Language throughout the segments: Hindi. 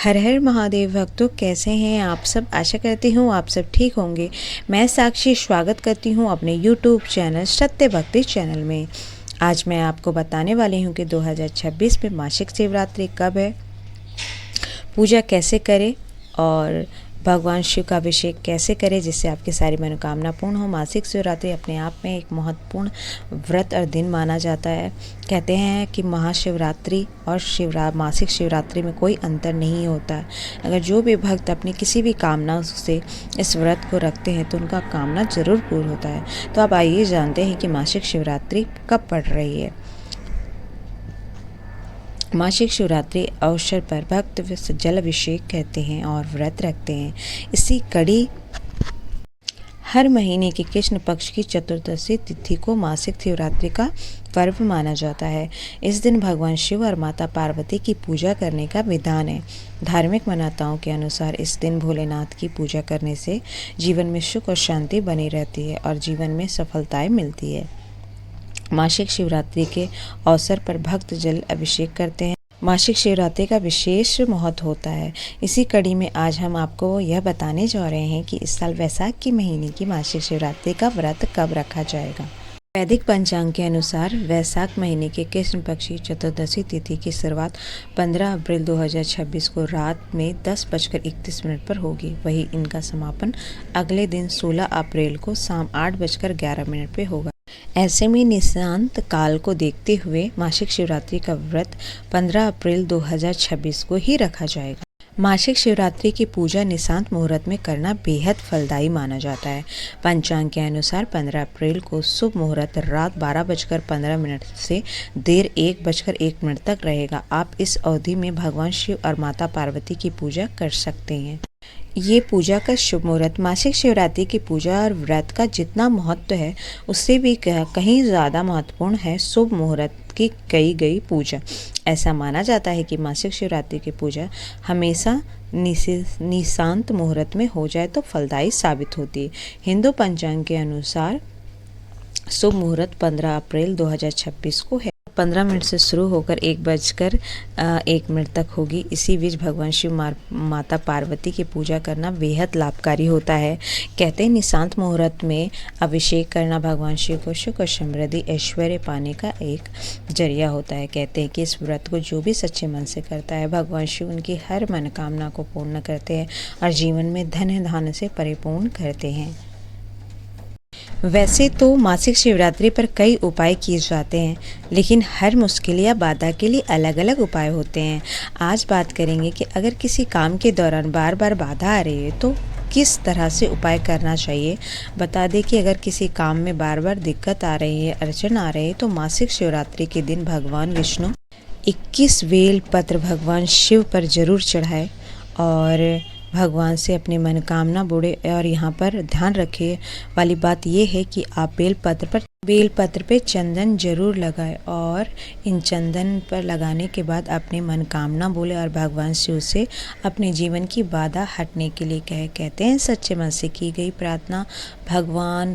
हर हर महादेव भक्तों, कैसे हैं आप सब। आशा करती हूँ आप सब ठीक होंगे। मैं साक्षी स्वागत करती हूँ अपने YouTube चैनल सत्य भक्ति चैनल में। आज मैं आपको बताने वाली हूँ कि 2026 में मासिक शिवरात्रि कब है, पूजा कैसे करें और भगवान शिव का अभिषेक कैसे करें जिससे आपकी सारी मनोकामना पूर्ण हो। मासिक शिवरात्रि अपने आप में एक महत्वपूर्ण व्रत और दिन माना जाता है। कहते हैं कि महाशिवरात्रि और मासिक शिवरात्रि में कोई अंतर नहीं होता है। अगर जो भी भक्त अपनी किसी भी कामना से इस व्रत को रखते हैं तो उनका कामना जरूर पूर्ण होता है। तो अब आइए जानते हैं कि मासिक शिवरात्रि कब पड़ रही है। मासिक शिवरात्रि अवसर पर भक्त जल अभिषेक कहते हैं और व्रत रखते हैं। इसी कड़ी हर महीने के कृष्ण पक्ष की चतुर्दशी तिथि को मासिक शिवरात्रि का पर्व माना जाता है। इस दिन भगवान शिव और माता पार्वती की पूजा करने का विधान है। धार्मिक मान्यताओं के अनुसार इस दिन भोलेनाथ की पूजा करने से जीवन में सुख और शांति बनी रहती है और जीवन में सफलताएं मिलती है। मासिक शिवरात्रि के अवसर पर भक्त जल अभिषेक करते हैं। मासिक शिवरात्रि का विशेष महत्व होता है। इसी कड़ी में आज हम आपको यह बताने जा रहे हैं कि इस साल वैशाख के महीने की मासिक शिवरात्रि का व्रत कब रखा जाएगा। वैदिक पंचांग के अनुसार वैशाख महीने के कृष्ण पक्ष की चतुर्दशी तिथि की शुरुआत 15 अप्रैल 2026 को रात में 10:31 पर होगी। वहीं इनका समापन अगले दिन 16 अप्रैल को शाम 8:11 पर होगा। ऐसे में निशांत काल को देखते हुए मासिक शिवरात्रि का व्रत 15 अप्रैल 2026 को ही रखा जाएगा। मासिक शिवरात्रि की पूजा निशांत मुहूर्त में करना बेहद फलदायी माना जाता है। पंचांग के अनुसार 15 अप्रैल को शुभ मुहूर्त रात 12:15 से देर 1:01 तक रहेगा। आप इस अवधि में भगवान शिव और माता पार्वती की पूजा कर सकते हैं। ये पूजा का शुभ मुहूर्त मासिक शिवरात्रि की पूजा और व्रत का जितना महत्व है उससे भी कहीं ज़्यादा महत्वपूर्ण है शुभ मुहूर्त की कई गई पूजा। ऐसा माना जाता है कि मासिक शिवरात्रि की पूजा हमेशा निशांत मुहूर्त में हो जाए तो फलदायी साबित होती है। हिंदू पंचांग के अनुसार शुभ मुहूर्त 15 अप्रैल 2026 को है। 15 से शुरू होकर 1:01 तक होगी। इसी बीच भगवान शिव माता पार्वती की पूजा करना बेहद लाभकारी होता है। कहते हैं निशांत मुहूर्त में अभिषेक करना भगवान शिव को सुख और समृद्धि ऐश्वर्य पाने का एक जरिया होता है। कहते हैं कि इस व्रत को जो भी सच्चे मन से करता है भगवान शिव उनकी हर मनोकामना को पूर्ण करते हैं और जीवन में धन धान्य से परिपूर्ण करते हैं। वैसे तो मासिक शिवरात्रि पर कई उपाय किए जाते हैं, लेकिन हर मुश्किल या बाधा के लिए अलग अलग उपाय होते हैं। आज बात करेंगे कि अगर किसी काम के दौरान बार बार बाधा आ रही है तो किस तरह से उपाय करना चाहिए। बता दें कि अगर किसी काम में बार बार दिक्कत आ रही है, अड़चन आ रही है तो मासिक शिवरात्रि के दिन भगवान विष्णु 21 बेल पत्र भगवान शिव पर जरूर चढ़ाए और भगवान से अपनी मनोकामना बोले। और यहाँ पर ध्यान रखिए वाली बात यह है कि आप बेलपत्र पे चंदन जरूर लगाएं और इन चंदन पर लगाने के बाद अपनी मनोकामना बोले और भगवान शिव से अपने जीवन की बाधा हटने के लिए कहते हैं सच्चे मन से की गई प्रार्थना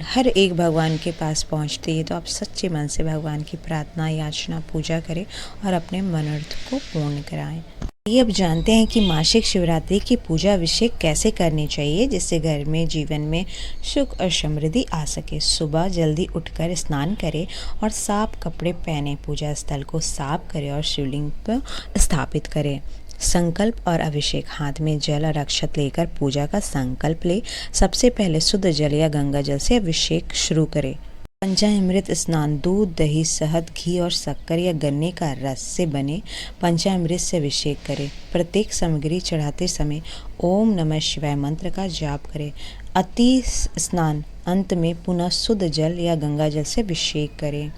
हर एक भगवान के पास पहुँचती है। तो आप सच्चे मन से भगवान की प्रार्थना याचना पूजा करें और अपने मनोरथ को पूर्ण कराएं। ये अब जानते हैं कि मासिक शिवरात्रि की पूजा अभिषेक कैसे करनी चाहिए जिससे घर में जीवन में सुख और समृद्धि आ सके। सुबह जल्दी उठकर स्नान करें और साफ कपड़े पहने, पूजा स्थल को साफ करें और शिवलिंग पर स्थापित करें। संकल्प और अभिषेक, हाथ में जल और अक्षत लेकर पूजा का संकल्प ले। सबसे पहले शुद्ध जल या गंगा जल से अभिषेक शुरू करें। पंचामृत स्नान, दूध दही शहद घी और शक्कर या गन्ने का रस से बने पंचामृत से अभिषेक करें। प्रत्येक सामग्री चढ़ाते समय ओम नमः शिवाय मंत्र का जाप करें। अति स्नान, अंत में पुनः शुद्ध जल या गंगा जल से अभिषेक करें।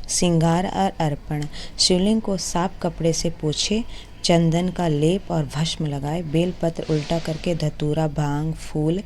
श्रृंगार और अर्पण, शिवलिंग को साफ कपड़े से पोछे, चंदन का लेप और भस्म लगाए। बेलपत्र उल्टा करके धतूरा भांग फूल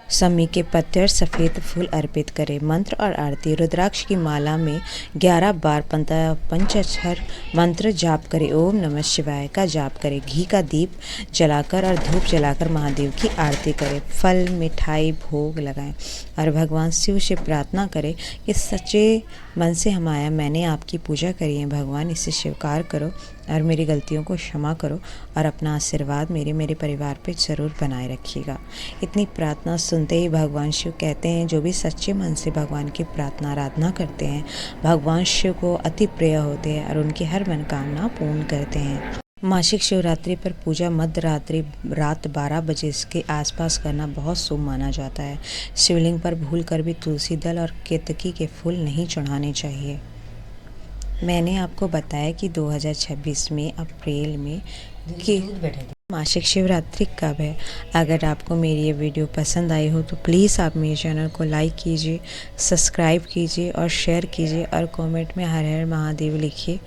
समी के पत्ते और सफ़ेद फूल अर्पित करें। मंत्र और आरती, रुद्राक्ष की माला में 11 बार पंचाक्षर मंत्र जाप करें। ओम नमः शिवाय का जाप करें। घी का दीप जलाकर और धूप जलाकर महादेव की आरती करें। फल मिठाई भोग लगाएं और भगवान शिव से प्रार्थना करें कि सच्चे मन से हम आया, मैंने आपकी पूजा करी है, भगवान इसे स्वीकार करो और मेरी गलतियों को क्षमा करो और अपना आशीर्वाद मेरे परिवार पे ज़रूर बनाए रखिएगा। इतनी प्रार्थना सुनते ही भगवान शिव कहते हैं, जो भी सच्चे मन से भगवान की प्रार्थना आराधना करते हैं, भगवान शिव को अति प्रिय होते हैं और उनकी हर मनोकामना पूर्ण करते हैं। मासिक शिवरात्रि पर पूजा मध्य रात्रि रात 12 बजे के आसपास करना बहुत शुभ माना जाता है। शिवलिंग पर भूलकर भी तुलसी दल और केतकी के फूल नहीं चढ़ाने चाहिए। मैंने आपको बताया कि 2026 में अप्रैल में कि मासिक शिवरात्रि कब है। अगर आपको मेरी ये वीडियो पसंद आई हो तो प्लीज़ आप मेरे चैनल को लाइक कीजिए, सब्सक्राइब कीजिए और शेयर कीजिए और कमेंट में हर हर महादेव लिखिए।